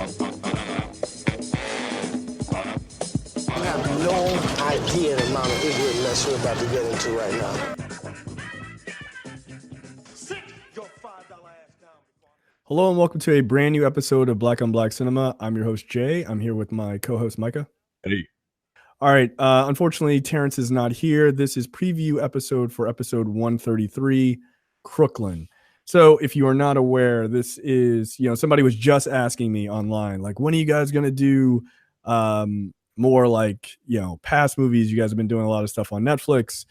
You have no idea the amount of ignorant mess you're about to get into right now. Hello and welcome to a brand new episode of Black on Black Cinema. I'm your host, Jay. I'm here with my co-host, Micah. Hey. All right. Unfortunately, Terrence is not here. This is preview episode for episode 133, Crooklyn. So if you are not aware, this is, somebody was just asking me online, like, when are you guys going to do more like, past movies? You guys have been doing a lot of stuff on Netflix,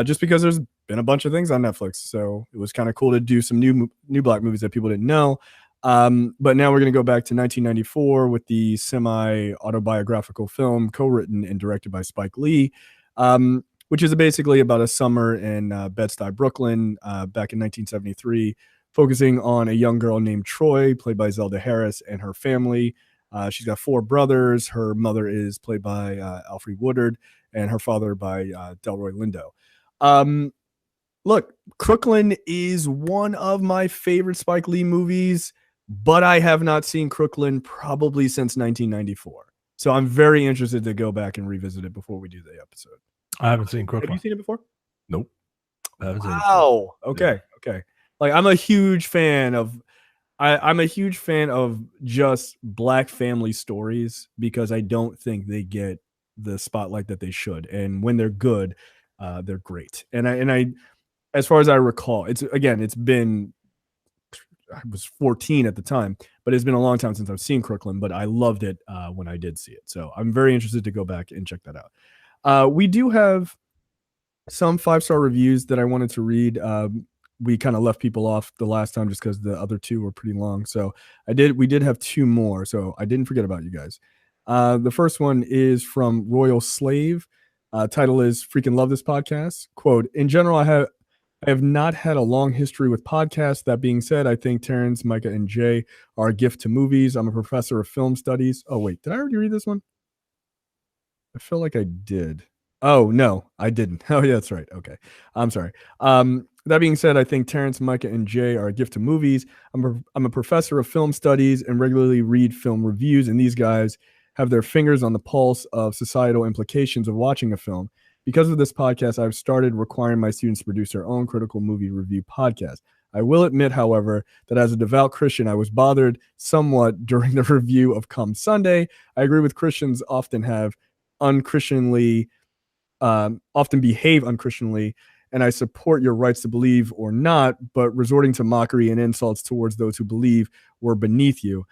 just because there's been a bunch of things on Netflix. So it was kind of cool to do some new black movies that people didn't know. But now we're going to go back to 1994 with the semi-autobiographical film co-written and directed by Spike Lee, which is basically about a summer in BedSty, Brooklyn, back in 1973, focusing on a young girl named Troy, played by Zelda Harris, and her family. She's got 4 brothers. Her mother is played by Alfre Woodard, and her father by Delroy Lindo. Look, Crooklyn is one of my favorite Spike Lee movies, but I have not seen Crooklyn probably since 1994. So I'm very interested to go back and revisit it before we do the episode. I haven't seen Crooklyn. Have you seen it before? Nope. I haven't seen it. Wow. Okay. Like, I'm a huge fan of I'm a huge fan of just black family stories because I don't think they get the spotlight that they should. And when they're good, they're great. And I as far as I recall, I was 14 at the time, but it's been a long time since I've seen Crooklyn, but I loved it when I did see it. So I'm very interested to go back and check that out. We do have some 5-star reviews that I wanted to read. We kind of left people off the last time just because the other 2 were pretty long. So we did have 2 more. So I didn't forget about you guys. The first one is from Royal Slave. Title is Freaking Love This Podcast. Quote, in general, I have not had a long history with podcasts. That being said, I think Terrence, Micah, and Jay are a gift to movies. I'm a professor of film studies. Oh, wait, did I already read this one? I feel like I did. Oh, no, I didn't. Oh, yeah, that's right. Okay. I'm sorry. That being said, I think Terrence, Micah, and Jay are a gift to movies. I'm a professor of film studies and regularly read film reviews, and these guys have their fingers on the pulse of societal implications of watching a film. Because of this podcast, I've started requiring my students to produce their own critical movie review podcast. I will admit, however, that as a devout Christian, I was bothered somewhat during the review of Come Sunday. I agree with Christians often behave unchristianly, and I support your rights to believe or not, but resorting to mockery and insults towards those who believe were beneath you.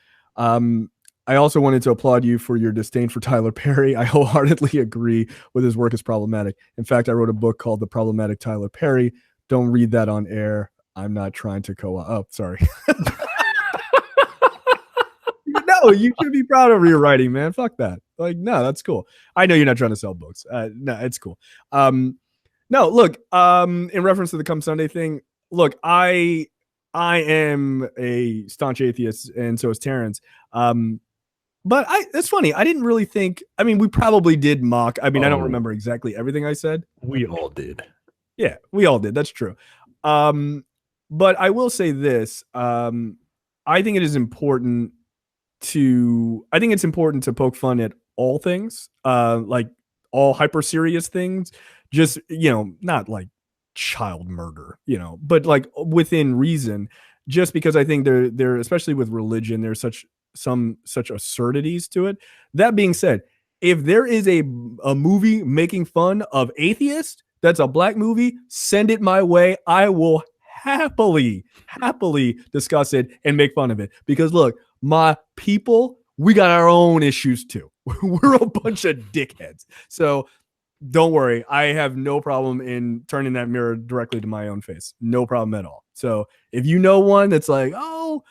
I also wanted to applaud you for your disdain for Tyler Perry. I wholeheartedly agree with his work is problematic. In fact, I wrote a book called The Problematic Tyler Perry. Don't read that on air. I'm not trying to sorry. No, you should be proud of your writing, man. Fuck that. Like, no, that's cool. I know you're not trying to sell books. No, it's cool. No, look, in reference to the Come Sunday thing, look, I am a staunch atheist, and so is Terrence. But it's funny. I didn't really think. I mean, we probably did mock. I mean, I don't remember exactly everything I said. We all did. Yeah, we all did. That's true. But I will say this. I think it is important to. I think it's important to poke fun at all things, like all hyper serious things. Just not like child murder, but like within reason. Just because I think there, especially with religion, there's such absurdities to it. That being said, if there is a movie making fun of atheists, that's a black movie, send it my way. I will happily discuss it and make fun of it. Because look, my people, we got our own issues too. We're a bunch of dickheads. So don't worry. I have no problem in turning that mirror directly to my own face. No problem at all. So if you know one that's like, oh,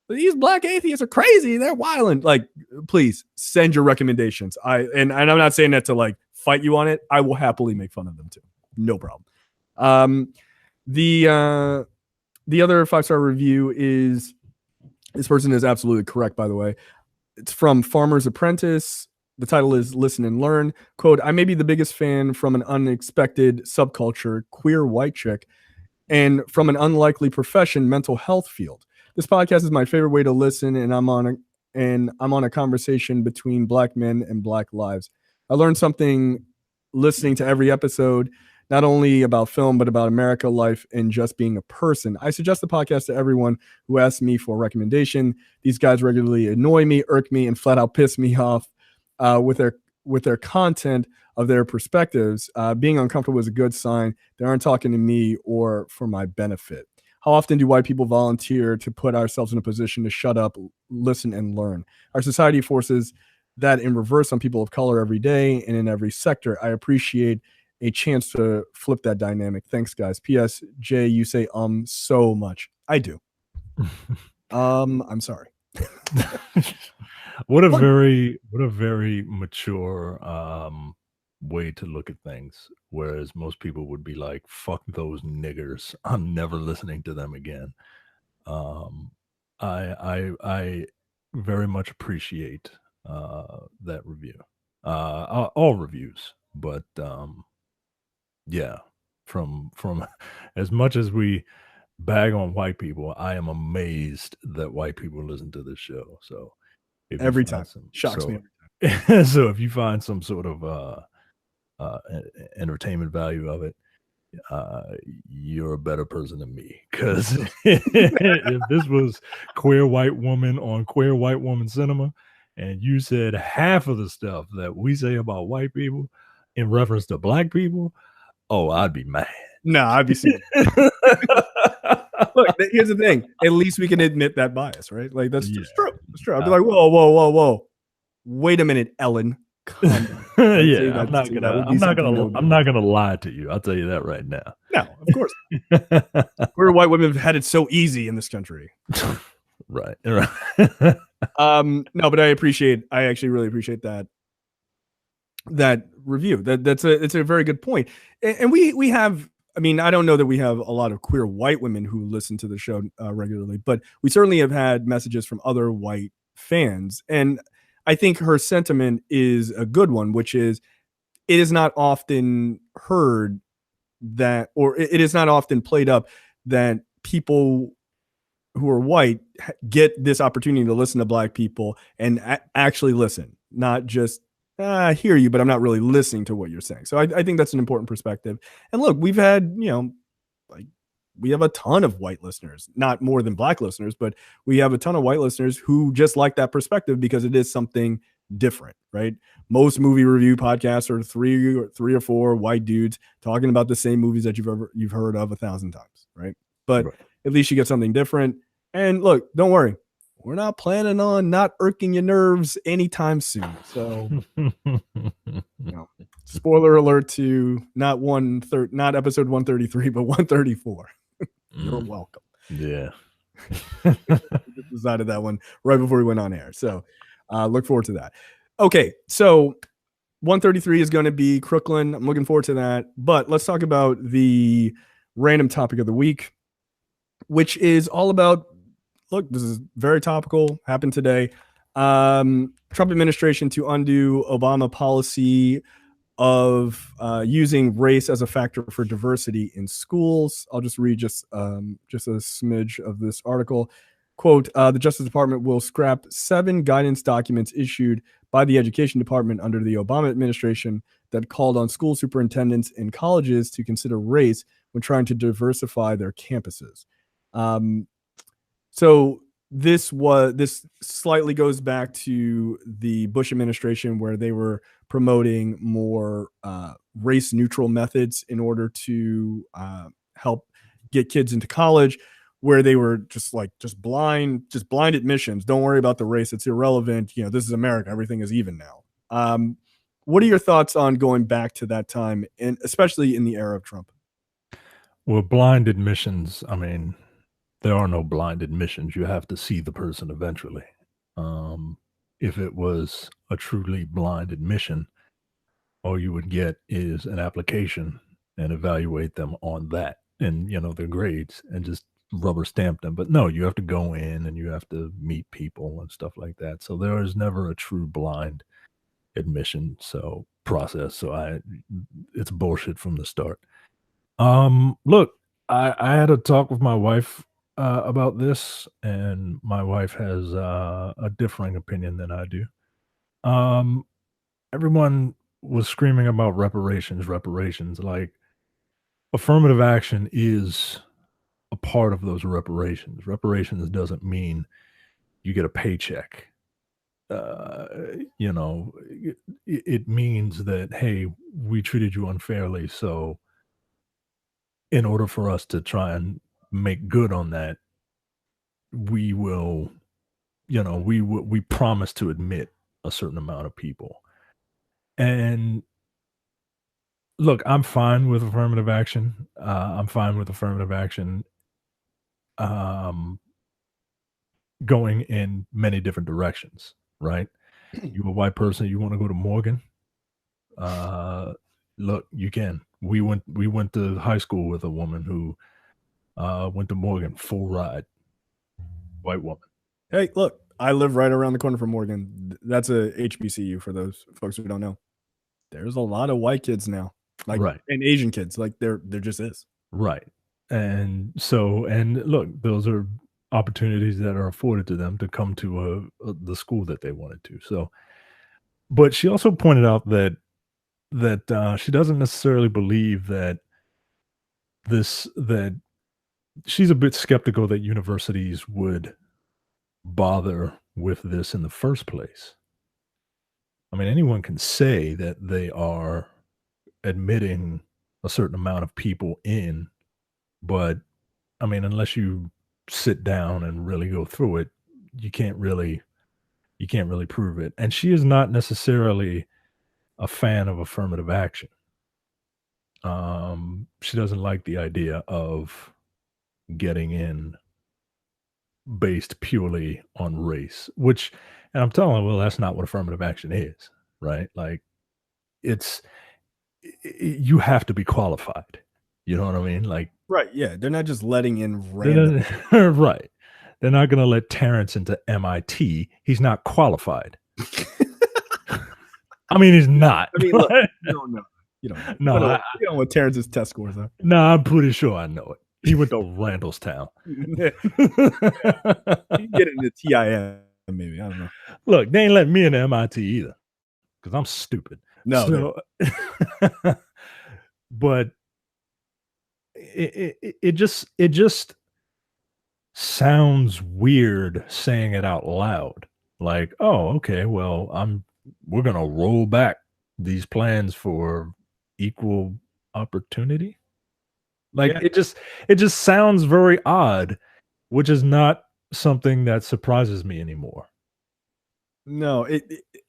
these black atheists are crazy, they're wilding, like, please send your recommendations. And I'm not saying that to like fight you on it. I will happily make fun of them too. No problem. The other 5-star review is, this person is absolutely correct, by the way. It's from Farmer's Apprentice. The title is Listen and Learn. Quote, I may be the biggest fan from an unexpected subculture, queer white chick, and from an unlikely profession, mental health field. This podcast is my favorite way to listen, and I'm on and I'm on a conversation between Black men and Black lives. I learned something listening to every episode, not only about film, but about America, life, and just being a person. I suggest the podcast to everyone who asks me for a recommendation. These guys regularly annoy me, irk me, and flat out piss me off with their content of their perspectives. Being uncomfortable is a good sign. They aren't talking to me or for my benefit. How often do white people volunteer to put ourselves in a position to shut up, listen, and learn? Our society forces that in reverse on people of color every day and in every sector. I appreciate a chance to flip that dynamic. Thanks, guys. P.S. Jay, you say so much. I do. I'm sorry. What a very mature way to look at things. Whereas most people would be like, "Fuck those niggers. I'm never listening to them again." I very much appreciate that review. All reviews, but yeah, from as much as we bag on white people, I am amazed that white people listen to this show. So if every time shocks me. So if you find some sort of entertainment value of it, you're a better person than me. Because if this was queer white woman on queer white woman cinema, and you said half of the stuff that we say about white people in reference to Black people, oh, I'd be mad. No, I'd be super. Look, here's the thing. At least we can admit that bias, right? Like that's true. It's true. I'd be like, whoa. Wait a minute, Ellen. Yeah, I'm not gonna lie to you. I'll tell you that right now. No, of course. Queer white women have had it so easy in this country. Right. No, but I actually really appreciate that review. It's a very good point. And we have, I mean, I don't know that we have a lot of queer white women who listen to the show regularly, but we certainly have had messages from other white fans. And I think her sentiment is a good one, which is it is not often heard that, or it is not often played up that people who are white get this opportunity to listen to Black people and actually listen, not just I hear you, but I'm not really listening to what you're saying. So I think that's an important perspective. And look, we've had, we have a ton of white listeners, not more than Black listeners, but we have a ton of white listeners who just like that perspective because it is something different, right? Most movie review podcasts are three or four white dudes talking about the same movies that you've heard of 1,000 times, right? But at least you get something different. And look, don't worry. We're not planning on not irking your nerves anytime soon. So, spoiler alert to not episode 133, but 134. You're welcome. Yeah. Decided that one right before we went on air. So, look forward to that. Okay, so 133 is going to be Crooklyn. I'm looking forward to that. But let's talk about the random topic of the week, which is all about. Look, this is very topical, happened today. Trump administration to undo Obama policy of using race as a factor for diversity in schools. I'll just read just a smidge of this article. Quote, the Justice Department will scrap 7 guidance documents issued by the Education Department under the Obama administration that called on school superintendents and colleges to consider race when trying to diversify their campuses. So this slightly goes back to the Bush administration where they were promoting more race neutral methods in order to help get kids into college, where they were just blind admissions. Don't worry about the race. It's irrelevant. This is America. Everything is even now. What are your thoughts on going back to that time, and especially in the era of Trump? Well, blind admissions, I mean, there are no blind admissions. You have to see the person eventually. If it was a truly blind admission, all you would get is an application and evaluate them on that and, their grades and just rubber stamp them. But no, you have to go in and you have to meet people and stuff like that. So there is never a true blind admission process. So it's bullshit from the start. Look, I had a talk with my wife about this, and my wife has a differing opinion than I do. Um, Everyone was screaming about reparations, reparations. Like affirmative action is a part of those reparations. Reparations doesn't mean you get a paycheck. Uh, you know, it means that hey, we treated you unfairly, so in order for us to try and make good on that, we will, we promise to admit a certain amount of people. And look, I'm fine with affirmative action. I'm fine with affirmative action um, going in many different directions, right? You a white person, you want to go to Morgan? Uh, Look, you can. We went to high school with a woman who went to Morgan, full ride, white woman. Hey, look, I live right around the corner from Morgan. That's a HBCU for those folks who don't know. There's a lot of white kids now, like Right. and Asian kids. Like there just is. Right. And look, those are opportunities that are afforded to them to come to the school that they wanted to. So, but she also pointed out that she doesn't necessarily believe that she's a bit skeptical that universities would bother with this in the first place. I mean, anyone can say that they are admitting a certain amount of people in, but I mean, unless you sit down and really go through it, you can't really you can't really prove it. And she is not necessarily a fan of affirmative action. She doesn't like the idea of getting in based purely on race, which, and I'm telling her, well, that's not what affirmative action is, right? Like it's you have to be qualified. You know what I mean? Like Right. Yeah. They're not just letting in they're random. right. They're not going to let Terrence into MIT. He's not qualified. I mean, he's not. I mean, look, you don't know. You don't know. No, You don't know, you don't know what Terrence's test scores are. no, I'm pretty sure I know it. He went to Randallstown. You can get into TIM, maybe. I don't know. Look, they ain't letting me into MIT either because I'm stupid. No, So, but it just sounds weird saying it out loud. Like, oh, okay, well, we're gonna roll back these plans for equal opportunity. Like Yeah. it just sounds very odd, which is not something that surprises me anymore. No,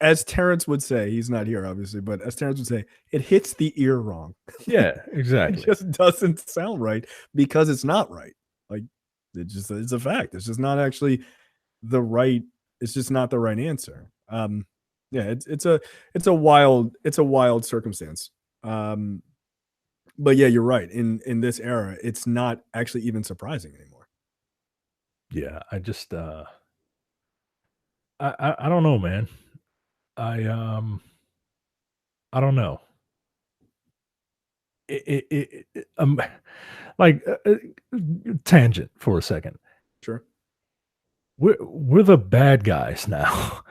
as Terrence would say, he's not here, obviously, but as Terrence would say, it hits the ear wrong. Yeah, It exactly. just doesn't sound right because it's not right. Like it's a fact. It's just not actually the right. It's just not the right answer. Yeah, it's a wild circumstance. But yeah, you're right. In this era, it's not actually even surprising anymore. Yeah, I just I don't know, man. I I don't know. Like tangent for a second. Sure. We're the bad guys now.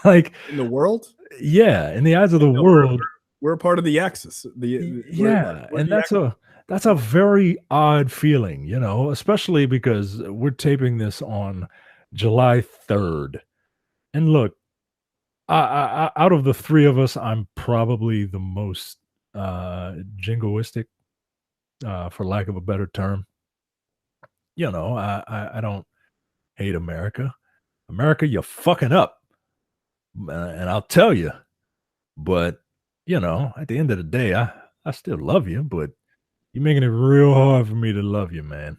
Like In the world, yeah, in the eyes of the no, world. we're a part of the Axis. Yeah, We're and the that's a very odd feeling, especially because we're taping this on July 3rd. And look, out of the three of us, I'm probably the most jingoistic, for lack of a better term. I don't hate America. America, you're fucking up, and I'll tell you. But at the end of the day, I still love you, but you're making it real hard for me to love you, man.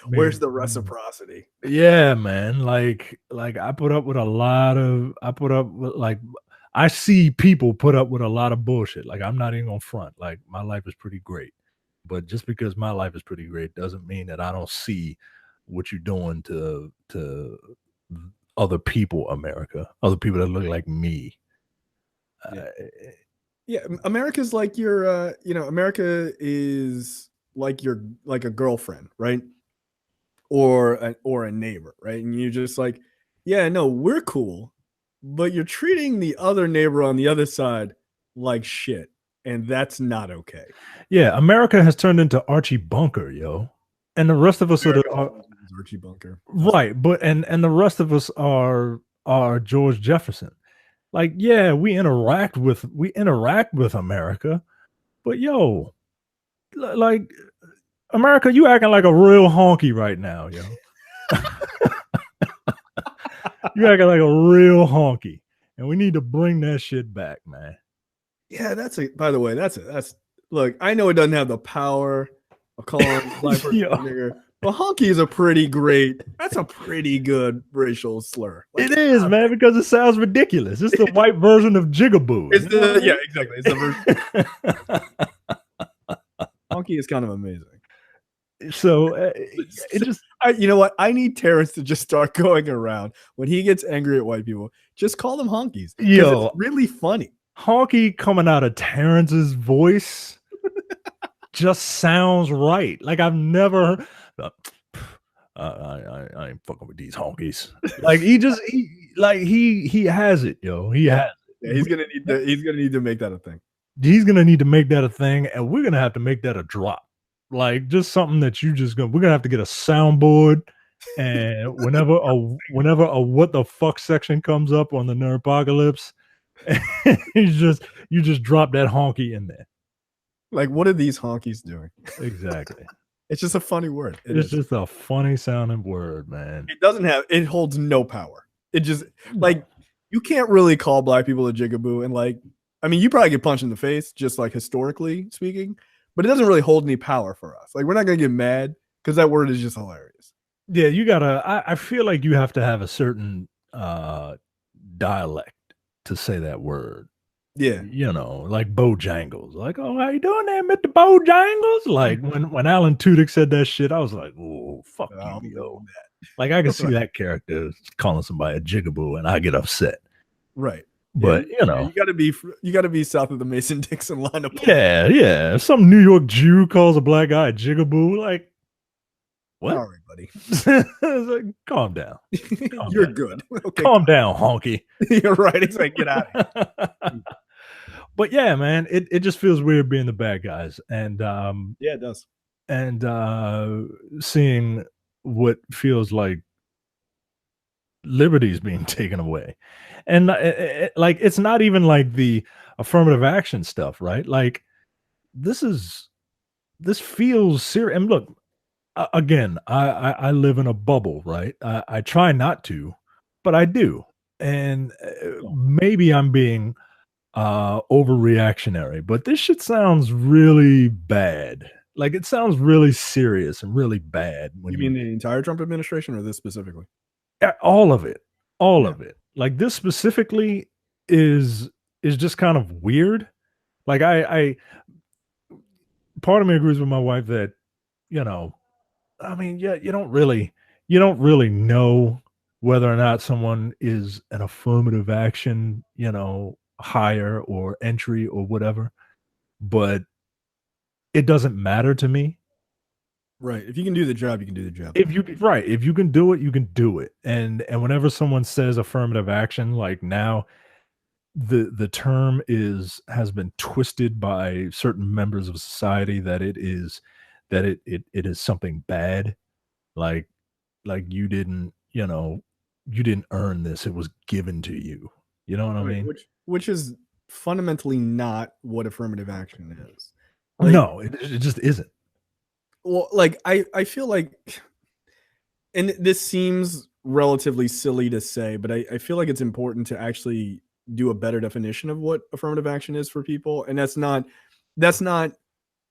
Where's Making the reciprocity? Yeah, man. Like I put up with like I see people put up with a lot of bullshit. Like I'm not even gonna front. Like my life is pretty great. But just because my life is pretty great doesn't mean that I don't see what you're doing to other people, America, other people that look like me. Yeah. Uh, Yeah, America's like your, America is like a girlfriend, right? or a neighbor, right? And you're just like, yeah, no, we're cool, but you're treating the other neighbor on the other side like shit, and that's not okay. Yeah, America has turned into Archie Bunker, yo, and the rest of us are Archie Bunker, right. But and the rest of us are George Jefferson. Like, yeah, we interact with America, but yo, like America, you acting like a real honky right now, yo. You acting like a real honky, and we need to bring that shit back, man. Yeah, by the way, that's look, I know it doesn't have the power of calling black person a nigger, but honky is that's a pretty good racial slur. Like, it is, man, because it sounds ridiculous. It's the white version of jigaboo. Yeah, exactly. It's the version. Honky is kind of amazing. So it just, you know what? I need Terrence to just start going around when he gets angry at white people. Just call them honkies. Yo, it's really funny. Honky coming out of Terrence's voice just sounds right. Like I've never. I ain't fucking with these honkies. Like he has it, yo. He has it. Yeah, he's gonna need to make that a thing. He's gonna need to make that a thing, and we're gonna have to make that a drop. Like just something that we're gonna have to get a soundboard, and whenever a what the fuck section comes up on the Nerdpocalypse, you just drop that honky in there. Like, what are these honkies doing? Exactly. It's just a funny word. It's just a funny sounding word, man. It holds no power. It just like you can't really call black people a jigaboo, and like, I mean, you probably get punched in the face, just like historically speaking, but it doesn't really hold any power for us. Like, we're not gonna get mad because that word is just hilarious. Yeah, you gotta. I feel like you have to have a certain dialect to say that word. Yeah, you know, like Bojangles. Like, oh, how you doing there, Mr. Bojangles? Like when Alan Tudyk said that shit, I was like, oh, fuck you, yo. Like I can see that character calling somebody a jigaboo, and I get upset. Right. But you know, you gotta be south of the Mason-Dixon line of yeah. If some New York Jew calls a black guy a jigaboo, like, what? All right, buddy. Like, calm down. You're good. Okay, calm down, honky. You're right. It's like, get out of here. But yeah, man, it just feels weird being the bad guys, and yeah, it does. And seeing what feels like liberties being taken away, and like it's not even like the affirmative action stuff, right? Like this feels serious. And look, again, I live in a bubble, right? I try not to, but I do, and maybe I'm being overreactionary, but this shit sounds really bad. Like it sounds really serious and really bad. You mean the entire Trump administration or this specifically? All of it. Of it. Like this specifically is just kind of weird. Like I part of me agrees with my wife that, you know, I mean, yeah, you don't really know whether or not someone is an affirmative action, you know, hire or entry or whatever, but it doesn't matter to me. Right. If you can do the job, you can do the job. If you can do it, you can do it. And whenever someone says affirmative action, like now the term has been twisted by certain members of society that it is something bad. Like you didn't earn this. It was given to you. You know what I mean? Which is fundamentally not what affirmative action is. Like, no, it just isn't. Well, like I feel like, and this seems relatively silly to say, but I feel like it's important to actually do a better definition of what affirmative action is for people. And that's not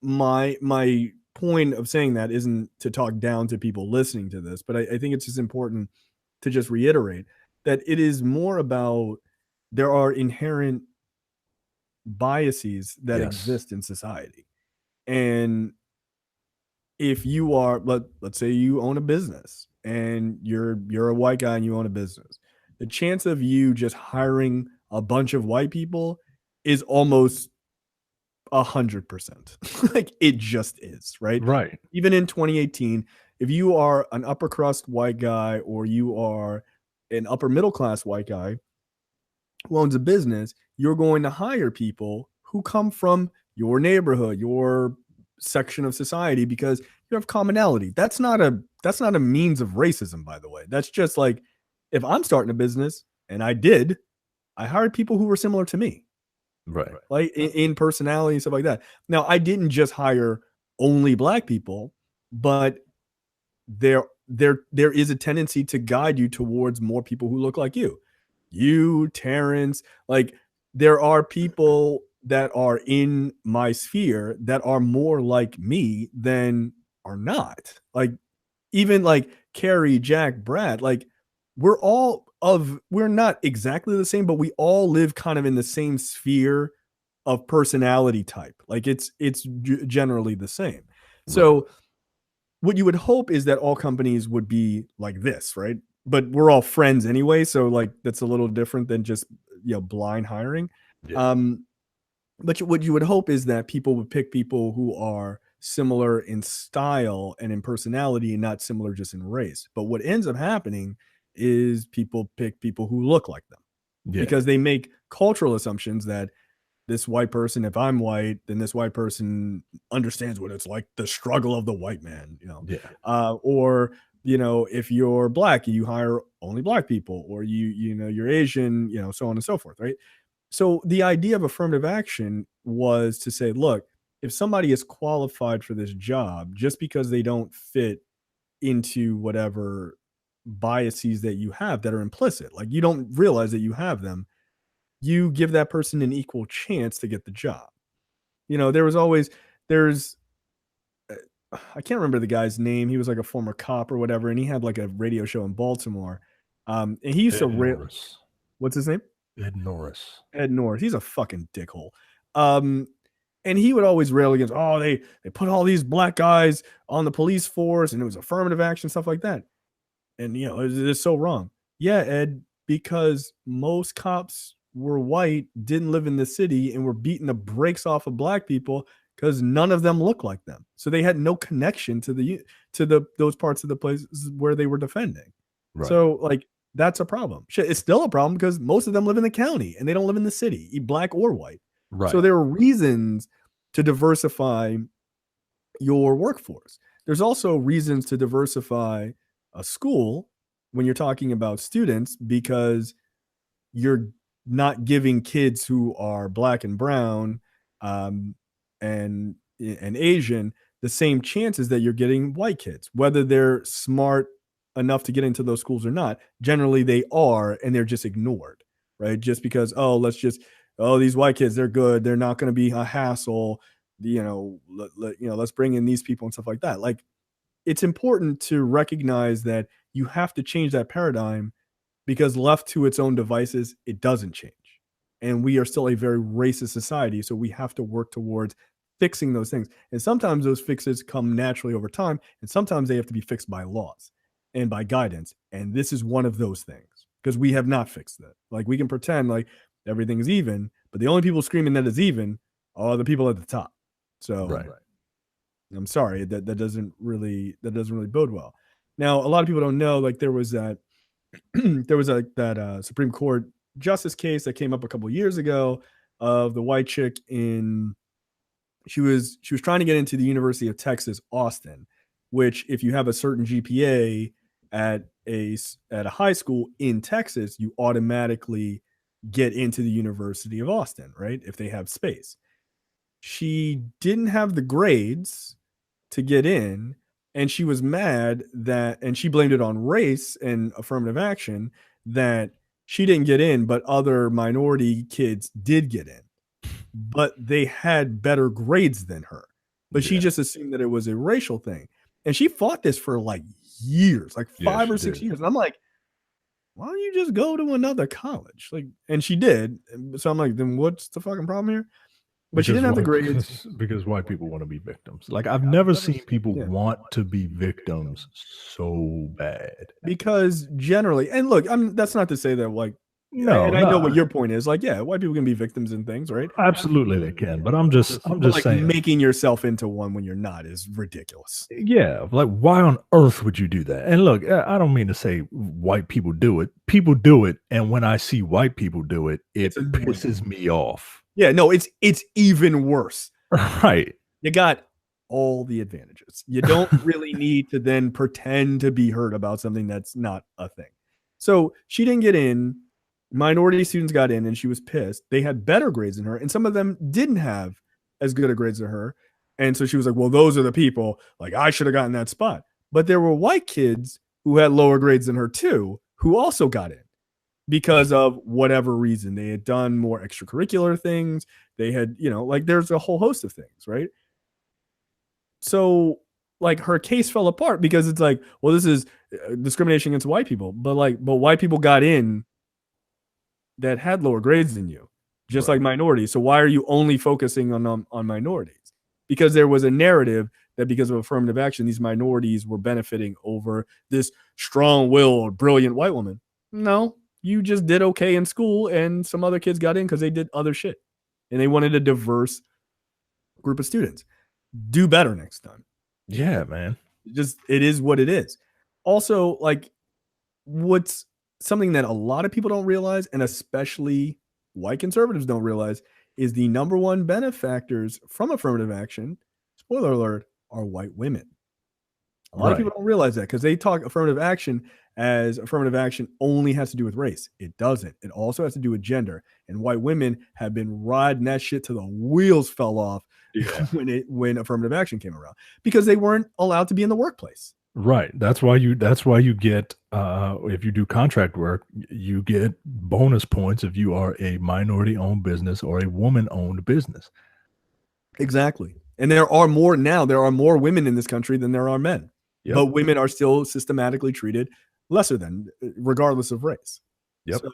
my point of saying that isn't to talk down to people listening to this, but I think it's just important to just reiterate that it is more about there are inherent biases that exist in society. And if you are, let's say you own a business and you're a white guy and you own a business, the chance of you just hiring a bunch of white people is almost 100%. Like it just is, right? Right. Even in 2018, if you are an upper crust white guy or you are an upper middle class white guy who owns a business, you're going to hire people who come from your neighborhood, your section of society, because you have commonality. That's not a means of racism, by the way. That's just like, if I'm starting a business, and I hired people who were similar to me, Right. like in personality and stuff like that. Now, I didn't just hire only black people, but there is a tendency to guide you towards more people who look like you, Terrence. Like, there are people that are in my sphere that are more like me than are not. Like, even like Carrie, Jack, Brad, like we're not exactly the same, but we all live kind of in the same sphere of personality type. Like, it's generally the same. So what you would hope is that all companies would be like this, right? But we're all friends anyway, so like that's a little different than just, blind hiring. Yeah. But what you would hope is that people would pick people who are similar in style and in personality and not similar just in race. But what ends up happening is people pick people who look like them because they make cultural assumptions that this white person, if I'm white, then this white person understands what it's like, the struggle of the white man, or, if you're black, you hire only black people, or you're Asian, so on and so forth. Right. So the idea of affirmative action was to say, look, if somebody is qualified for this job, just because they don't fit into whatever biases that you have that are implicit, like you don't realize that you have them, you give that person an equal chance to get the job. I can't remember the guy's name. He was like a former cop or whatever, and he had like a radio show in Baltimore. And he used to what's his name? Ed Norris. Ed Norris. He's a fucking dickhole. And he would always rail against, they put all these black guys on the police force and it was affirmative action, stuff like that. And, it's so wrong. Yeah, Ed, because most cops were white, didn't live in the city, and were beating the brakes off of black people because none of them looked like them. So they had no connection to those parts of the places where they were defending. Right. So like, that's a problem. Shit, it's still a problem because most of them live in the county and they don't live in the city, black or white. Right. So there are reasons to diversify your workforce. There's also reasons to diversify a school when you're talking about students, because you're not giving kids who are black and brown and Asian the same chances that you're getting white kids, whether they're smart enough to get into those schools or not. Generally they are, and they're just ignored, right? Just because, these white kids, they're good, they're not going to be a hassle, let's bring in these people and stuff like that. Like, it's important to recognize that you have to change that paradigm, because left to its own devices, it doesn't change. And we are still a very racist society, so we have to work towards fixing those things. And sometimes those fixes come naturally over time, and sometimes they have to be fixed by laws and by guidance. And this is one of those things, because we have not fixed that. Like, we can pretend like everything is even, but the only people screaming that it's even are the people at the top. So right. I'm sorry, that doesn't really bode well. Now, a lot of people don't know, like, there was that Supreme Court justice case that came up a couple of years ago of the white chick she was trying to get into the University of Texas, Austin, which, if you have a certain GPA at a high school in Texas, you automatically get into the University of Austin, right? If they have space. She didn't have the grades to get in, and she was mad and she blamed it on race and affirmative action that she didn't get in, but other minority kids did get in, but they had better grades than her. But she just assumed that it was a racial thing. And she fought this for like years, like 5 or 6 years. And I'm like, why don't you just go to another college? Like, and she did. So I'm like, then what's the fucking problem here? But she didn't have the grades. Because white people want to be victims. Like, I've never seen people want to be victims so bad. Because generally, and look, that's not to say that, like, No, and I know no, what your point is. Like, yeah, white people can be victims in things, right? absolutely they can. But I'm just But like saying. making yourself into one when you're not is ridiculous. Yeah, like why on earth would you do that? And look, I don't mean to say white people do it. People do it, and when I see white people do it, it It's annoying. pisses me off. Yeah, no, it's even worse. Right. You got all the advantages. You don't really need to then pretend to be hurt about something that's not a thing. So she didn't get in. Minority students got in, and she was pissed. They had better grades than her, and some of them didn't have as good a grades as her. And so she was like, well, those are the people. Like, I should have gotten that spot. But there were white kids who had lower grades than her too, who also got in because of whatever reason. They had done more extracurricular things. They had, like there's a whole host of things, right? So like her case fell apart because it's like, well, this is discrimination against white people, but white people got in that had lower grades than you, just like minorities. So why are you only focusing on minorities? Because there was a narrative that because of affirmative action, these minorities were benefiting over this strong-willed, brilliant white woman. No, you just did okay in school, and some other kids got in because they did other shit, and they wanted a diverse group of students. Do better next time. Yeah, man. It is what it is. Also, like, what's something that a lot of people don't realize, and especially white conservatives don't realize, is the number one benefactors from affirmative action, spoiler alert, are white women. A lot of people don't realize that because they talk affirmative action as affirmative action only has to do with race. It doesn't. It also has to do with gender. And white women have been riding that shit till the wheels fell off when affirmative action came around because they weren't allowed to be in the workplace. Right. That's why you get if you do contract work, you get bonus points if you are a minority owned business or a woman owned business. Exactly. And there are more now. There are more women in this country than there are men. Yep. But women are still systematically treated lesser than, regardless of race. Yep. So,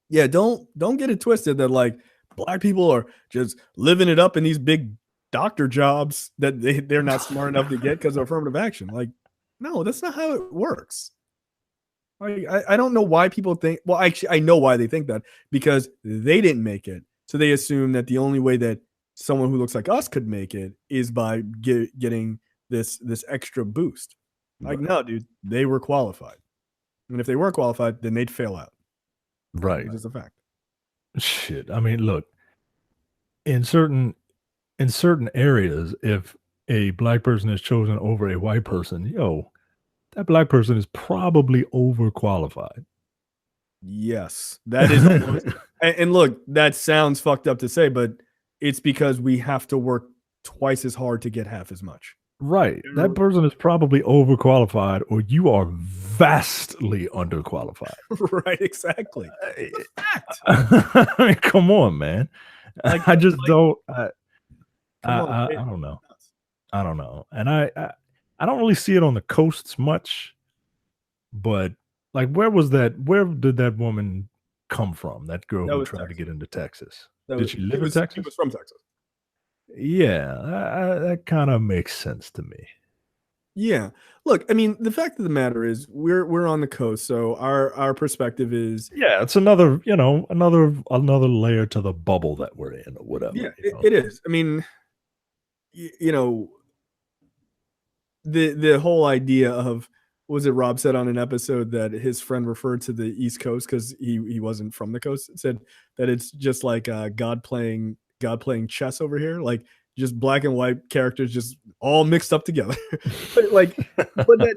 yeah, don't get it twisted that like black people are just living it up in these big doctor jobs that they're not smart enough to get because of affirmative action. Like, no, that's not how it works. I don't know why people think, well, actually, I know why they think that, because they didn't make it. So they assume that the only way that someone who looks like us could make it is by getting this extra boost. Like, no, dude, they were qualified. And if they weren't qualified, then they'd fail out. Right. It's just a fact. Shit. I mean, look, in certain areas, if a black person is chosen over a white person, that black person is probably overqualified. Yes, that is almost, and look, that sounds fucked up to say, but it's because we have to work twice as hard to get half as much. Right. That person is probably overqualified, or you are vastly underqualified. Right, exactly. Fact. I mean, come on, man. Like, I just don't. I don't know. I don't know, and I don't really see it on the coasts much. But like, where did that woman come from? That girl who tried to get into Texas. Did she live in Texas? She was from Texas. Yeah, that kind of makes sense to me. Yeah. Look, I mean, the fact of the matter is we're on the coast, so our perspective is, yeah, it's another layer to the bubble that we're in or whatever. Yeah, it is. I mean, the whole idea of, was it Rob said on an episode that his friend referred to the East Coast because he wasn't from the coast, said that it's just like God playing chess over here, like just black and white characters just all mixed up together. but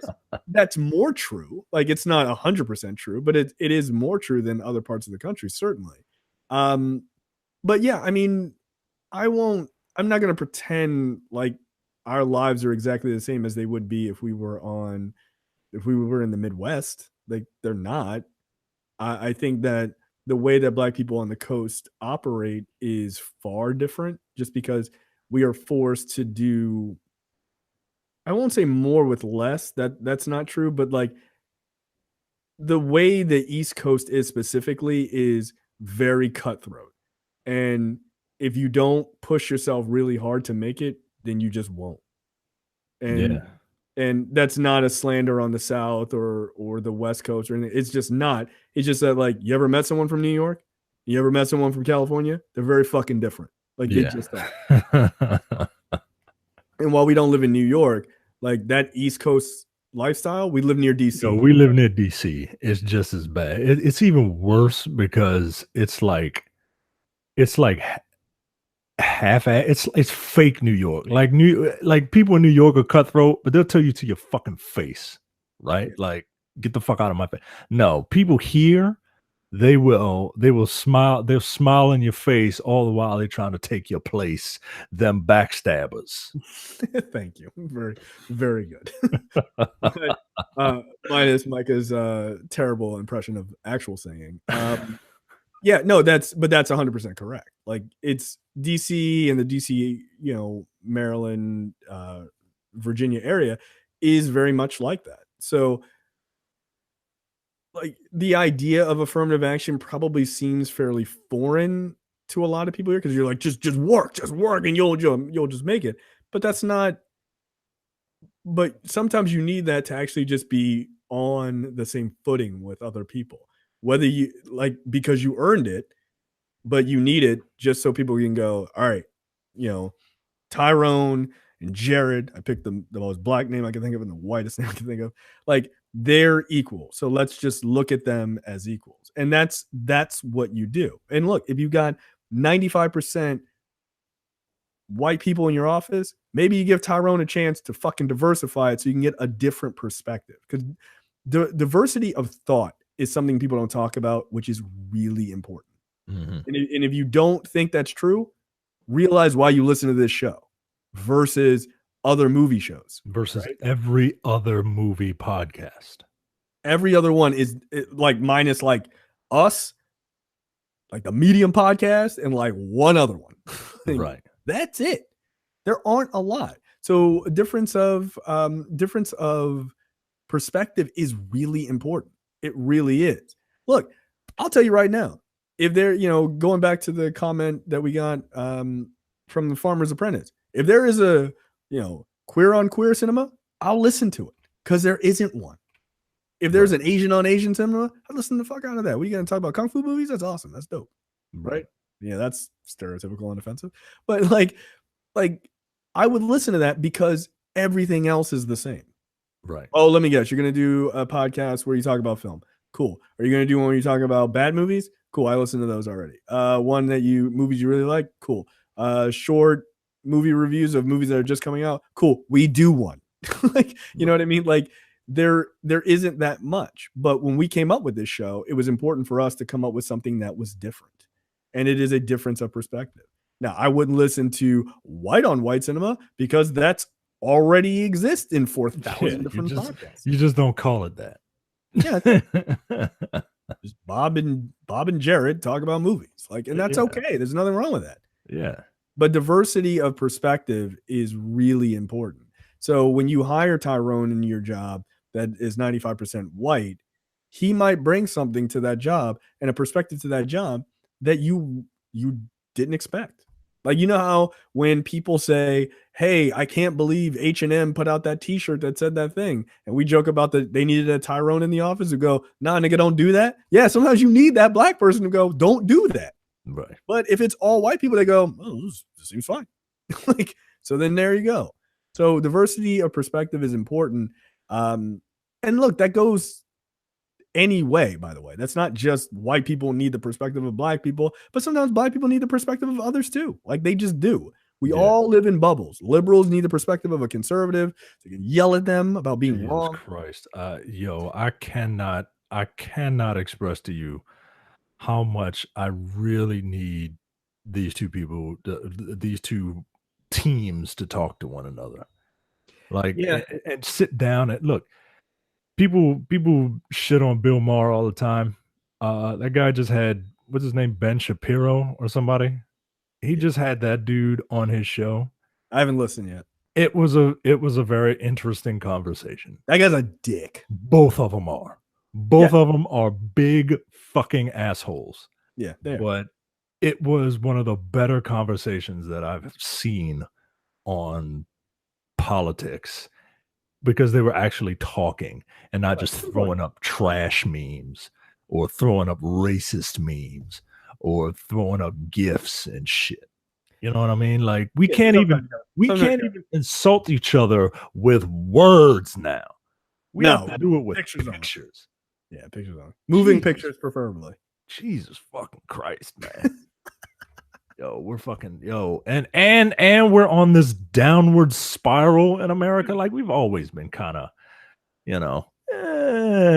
that's more true. Like, it's not 100% true, but it is more true than other parts of the country, certainly. But yeah, I mean, I'm not going to pretend like our lives are exactly the same as they would be if we were in the Midwest. Like, they're not. I think that the way that black people on the coast operate is far different, just because we are forced to do, I won't say more with less, that's not true, but like the way the East Coast is specifically is very cutthroat. And if you don't push yourself really hard to make it, then you just won't. And And that's not a slander on the South or the West Coast or anything. It's just not. It's just that, like, you ever met someone from New York? You ever met someone from California? They're very fucking different. Like, they just are. And while we don't live in New York, like that East Coast lifestyle, we live near DC. No, we live near DC. It's just as bad. It's even worse because it's like half it's fake New York. Like people in New York are cutthroat, but they'll tell you to your fucking face, right? Like, get the fuck out of my face. No, people here, they will smile, they'll smile in your face all the while they're trying to take your place. Them backstabbers. Thank you. Very, very good. But, minus Micah's terrible impression of actual singing. Yeah, no, that's 100% correct. Like, it's DC and the DC, Maryland, Virginia area is very much like that. So, like, the idea of affirmative action probably seems fairly foreign to a lot of people here, because you're like, just work, and you'll just make it. But that's not. But sometimes you need that to actually just be on the same footing with other people, whether you like, because you earned it, but you need it just so people can go, all right, Tyrone and Jared, I picked the most black name I can think of and the whitest name I can think of. Like, they're equal. So let's just look at them as equals. And that's what you do. And look, if you've got 95% white people in your office, maybe you give Tyrone a chance to fucking diversify it so you can get a different perspective. Because the diversity of thought is something people don't talk about, which is really important. Mm-hmm. And if you don't think that's true, realize why you listen to this show versus other movie shows. Versus every other movie podcast. Every other one is like, minus like us, like the Medium podcast, and like one other one. Right. That's it. There aren't a lot. So a difference of perspective is really important. It really is. Look, I'll tell you right now, if they're, going back to the comment that we got from the Farmer's Apprentice, if there is a, queer on queer cinema, I'll listen to it, because there isn't one. If there's an Asian on Asian cinema, I'll listen the fuck out of that. What are you going to talk about? Kung Fu movies? That's awesome. That's dope. Right? Yeah, that's stereotypical and offensive. But like I would listen to that because everything else is the same. Right. Oh, let me guess. You're going to do a podcast where you talk about film. Cool. Are you going to do one where you talk about bad movies? Cool. I listened to those already. One that movies you really like? Cool. Short movie reviews of movies that are just coming out? Cool. We do one. Like, you know what I mean? Like, there isn't that much. But when we came up with this show, it was important for us to come up with something that was different. And it is a difference of perspective. Now, I wouldn't listen to white on white cinema because that's already exists in 4,000 different podcasts. You just don't call it that. Yeah. Just Bob and Jared talk about movies. Like, and that's okay. There's nothing wrong with that. Yeah. But diversity of perspective is really important. So when you hire Tyrone in your job that is 95% white, he might bring something to that job and a perspective to that job that you didn't expect. Like, how when people say, hey, I can't believe H&M put out that t-shirt that said that thing, and we joke about they needed a Tyrone in the office to go, nah, nigga, don't do that. Yeah, sometimes you need that black person to go, don't do that. Right. But if it's all white people, they go, oh, this seems fine. Like, so then there you go. So diversity of perspective is important. And look, that goes any way, by the way. That's not just white people need the perspective of black people, but sometimes black people need the perspective of others too. Like, they just do. We all live in bubbles. Liberals need the perspective of a conservative, so you can yell at them about being wrong. Christ. I cannot express to you how much I really need these two people, these two teams to talk to one another. Like, and sit down and look. People shit on Bill Maher all the time. That guy just had, what's his name, Ben Shapiro or somebody. He just had that dude on his show. I haven't listened yet. It was a very interesting conversation. That guy's a dick. Both of them are. Both of them are big fucking assholes. Yeah, but it was one of the better conversations that I've seen on politics. because they were actually talking and not just Right. throwing up trash memes or throwing up racist memes or throwing up gifs and shit. You know what I mean? Like we Yeah, can't sometimes even you gotta- we sometimes can't you even insult each other with words now. We have No, to do it with pictures pictures. on. Yeah, pictures on. Moving Jesus. pictures, preferably. Jesus fucking Christ, man. Yo, we're fucking and we're on this downward spiral in America. Like we've always been kind of,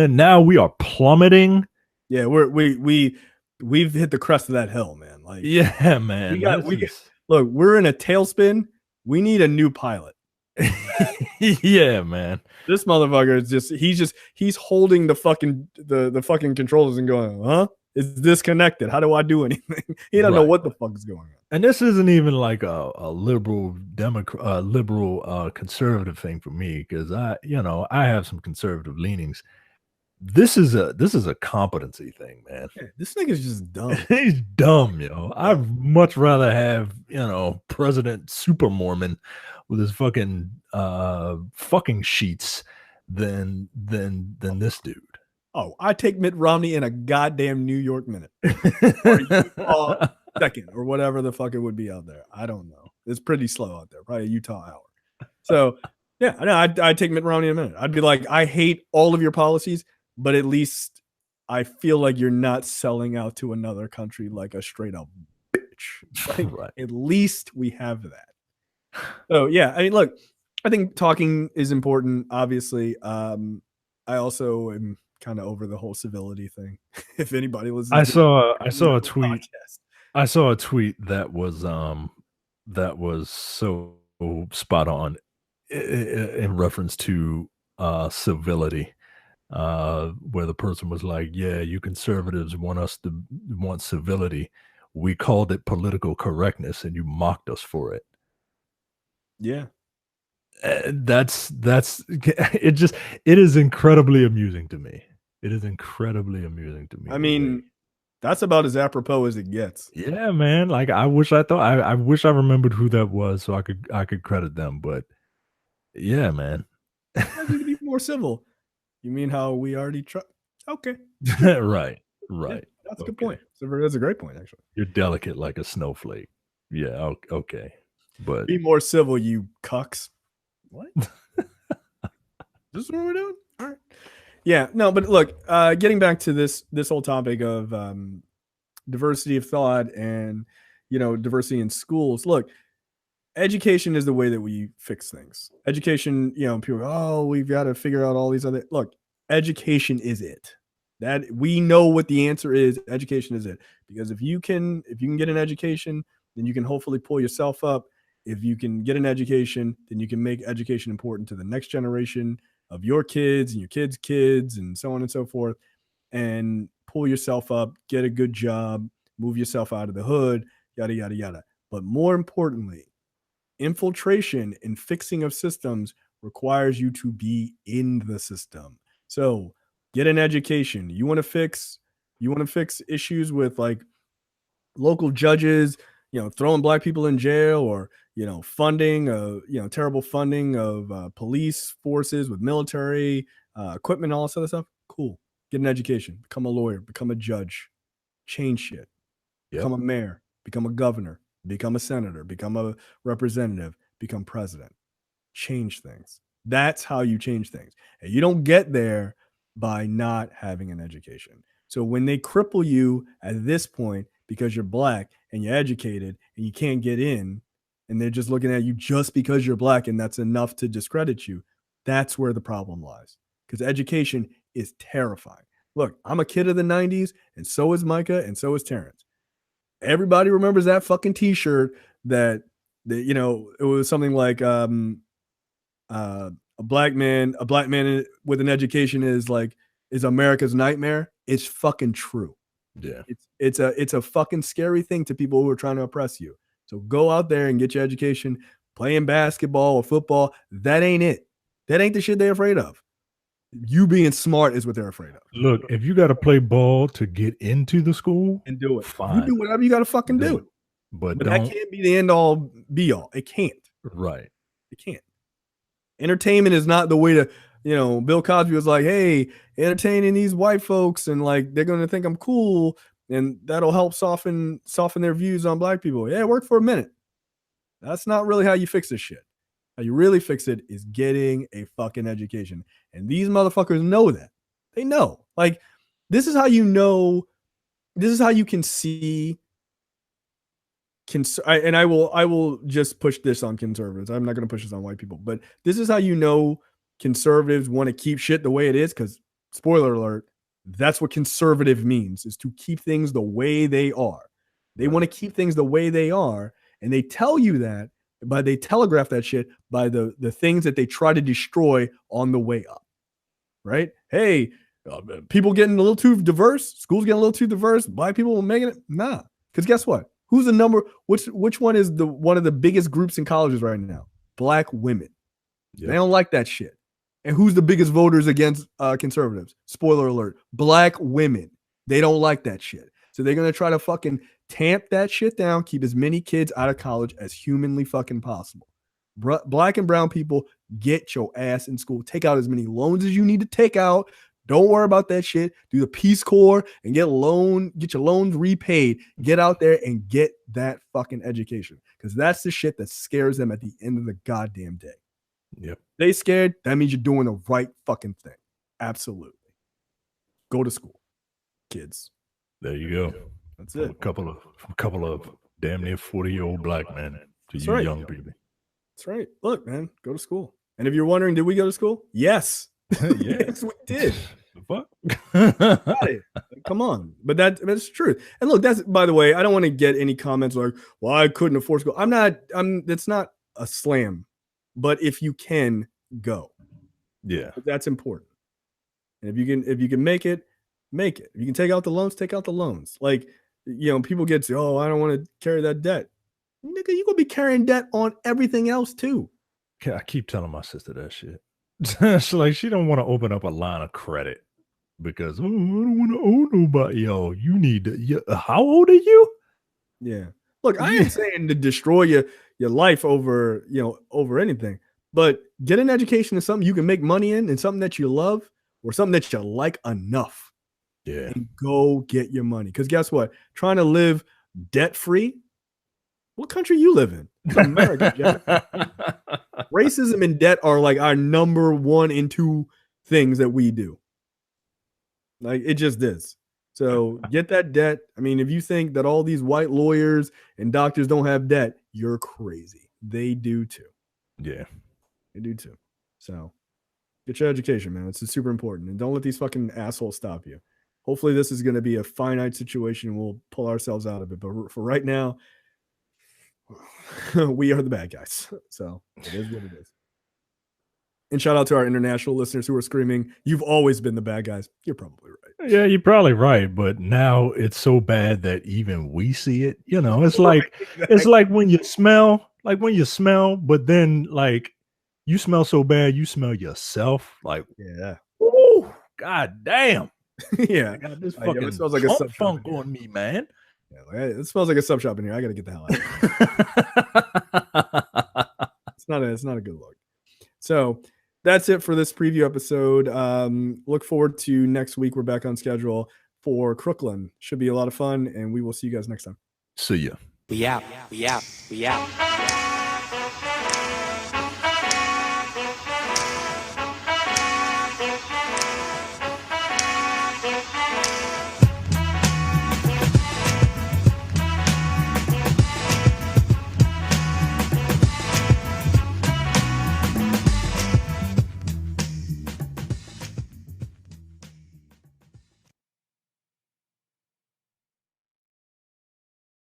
now we are plummeting. Yeah, we've hit the crest of that hill, man. Like, Yeah, man. look, we're in a tailspin. We need a new pilot. Yeah, man. This motherfucker is he's holding the fucking the fucking controllers and going, huh? Is this connected? How do I do anything? He doesn't know what the fuck is going on. And this isn't even like a liberal Democrat, liberal conservative thing for me, because I have some conservative leanings. This is a competency thing, man. Yeah, this nigga's just dumb. He's dumb, yo. I'd much rather have, President Super Mormon with his fucking sheets than this dude. Oh, I take Mitt Romney in a goddamn New York minute. Or Utah second, or whatever the fuck it would be out there. I don't know. It's pretty slow out there, probably a Utah hour. So yeah, I know I'd take Mitt Romney in a minute. I'd be like, I hate all of your policies, but at least I feel like you're not selling out to another country like a straight up bitch. Like, Right. At least we have that. So yeah, I mean, look, I think talking is important, obviously. I also am kind of over the whole civility thing. If anybody listens, I saw a tweet. podcast. I saw a tweet that was so spot on in reference to civility, where the person was like, yeah, you conservatives want civility. We called it political correctness and you mocked us for it. Yeah. That's it is incredibly amusing to me. It is incredibly amusing to me. I mean, that's about as apropos as it gets. Yeah, man. Like I wish I remembered who that was so I could credit them, but yeah, man. You can be more civil. You mean how we already try? Okay. Right. Yeah, that's a good point. That's a great point, actually. You're delicate like a snowflake. Yeah, okay. But be more civil, you cucks. What? This is what we're doing? All right. Yeah, no, but look, getting back to this whole topic of diversity of thought and diversity in schools. Look, education is the way that we fix things. Education, people go, oh, we've got to figure out all these other. Look, education is it. That we know what the answer is. Education is it. Because if you can get an education, then you can hopefully pull yourself up. If you can get an education, then you can make education important to the next generation of your kids and your kids' kids and so on and so forth, and pull yourself up, get a good job, move yourself out of the hood, yada, yada, yada. But more importantly, infiltration and fixing of systems requires you to be in the system. So get an education. You want to fix issues with like local judges, throwing black people in jail, or funding terrible funding of police forces with military equipment, all this other stuff. Cool. Get an education, become a lawyer, become a judge, change shit. Yep. Become a mayor, become a governor, become a senator, become a representative, become president. Change things. That's how you change things. And you don't get there by not having an education. So when they cripple you at this point because you're black and you're educated and you can't get in, and they're just looking at you just because you're black and that's enough to discredit you, that's where the problem lies. Because education is terrifying. Look, I'm a kid of the 90s, and so is Micah, and so is Terrence. Everybody remembers that fucking t-shirt that it was something like a black man with an education is America's nightmare. It's fucking true. Yeah. It's a fucking scary thing to people who are trying to oppress you. So go out there and get your education. Playing basketball or football, that ain't it. That ain't the shit they're afraid of. You being smart is what they're afraid of. Look, if you got to play ball to get into the school, and do it, fine. You do whatever you got to fucking do. But that can't be the end all be all. It can't. Right. It can't. Entertainment is not the way to, Bill Cosby was like, hey, entertaining these white folks and like they're going to think I'm cool and that'll help soften their views on black people. Yeah, it worked for a minute. That's not really how you fix this shit. How you really fix it is getting a fucking education. And these motherfuckers know that. They know. Like, this is how you know, this is how you can see. I will just push this on conservatives. I'm not going to push this on white people, but this is how you know conservatives want to keep shit the way it is. Because, spoiler alert, that's what conservative means, is to keep things the way they are. They want to keep things the way they are. And they tell you that, but they telegraph that shit by the things that they try to destroy on the way up. Right? Hey, people getting a little too diverse, schools getting a little too diverse, black people making it. Nah. Because guess what? Who's the number? Which one is one of the biggest groups in colleges right now? Black women. Yep. They don't like that shit. And who's the biggest voters against conservatives? Spoiler alert. Black women. They don't like that shit. So they're going to try to fucking tamp that shit down, keep as many kids out of college as humanly fucking possible. Black and brown people, get your ass in school. Take out as many loans as you need to take out. Don't worry about that shit. Do the Peace Corps and get your loans repaid. Get out there and get that fucking education. Because that's the shit that scares them at the end of the goddamn day. Yep. They scared, that means you're doing the right fucking thing. Absolutely. Go to school, kids. There you go. That's From it. A couple of damn near 40-year-old black men to That's you right. young people. That's right. Look, man, go to school. And if you're wondering, did we go to school? Yes. Yes, we did. The fuck? Come on. But that's true. And look, that's, by the way, I don't want to get any comments like, well, I couldn't afford school. That's not a slam. But if you can, go. Yeah. That's important. And if you can make it, make it. If you can take out the loans, take out the loans. Like, people get to, oh, I don't want to carry that debt. Nigga, you're going to be carrying debt on everything else too. I keep telling my sister that shit. It's like she don't want to open up a line of credit because, oh, I don't want to owe nobody. Yo, you need to, how old are you? Yeah. Look, I ain't saying to destroy your life over anything, but get an education in something you can make money in and something that you love or something that you like enough. Yeah. And go get your money. Because guess what? Trying to live debt-free, what country you live in? It's America, Jeff. Racism and debt are like our number 1 and 2 things that we do. Like, it just is. So get that debt. I mean, if you think that all these white lawyers and doctors don't have debt, you're crazy. They do too. Yeah. They do too. So get your education, man. It's super important. And don't let these fucking assholes stop you. Hopefully this is going to be a finite situation. We'll pull ourselves out of it. But for right now, we are the bad guys. So it is what it is. And shout out to our international listeners who are screaming, you've always been the bad guys. You're probably right. Yeah, you're probably right. But now it's so bad that even we see it. It's like, it's like when you smell, but then like you smell so bad, you smell yourself. Like, yeah. Oh, god damn. Yeah. This fucking it smells like a sub funk on me, man. Yeah, it smells like a sub shop in here. I got to get the hell out of here. It's not a good look. So that's it for this preview episode. Look forward to next week. We're back on schedule for Crooklyn. Should be a lot of fun, and we will see you guys next time. See ya. We out.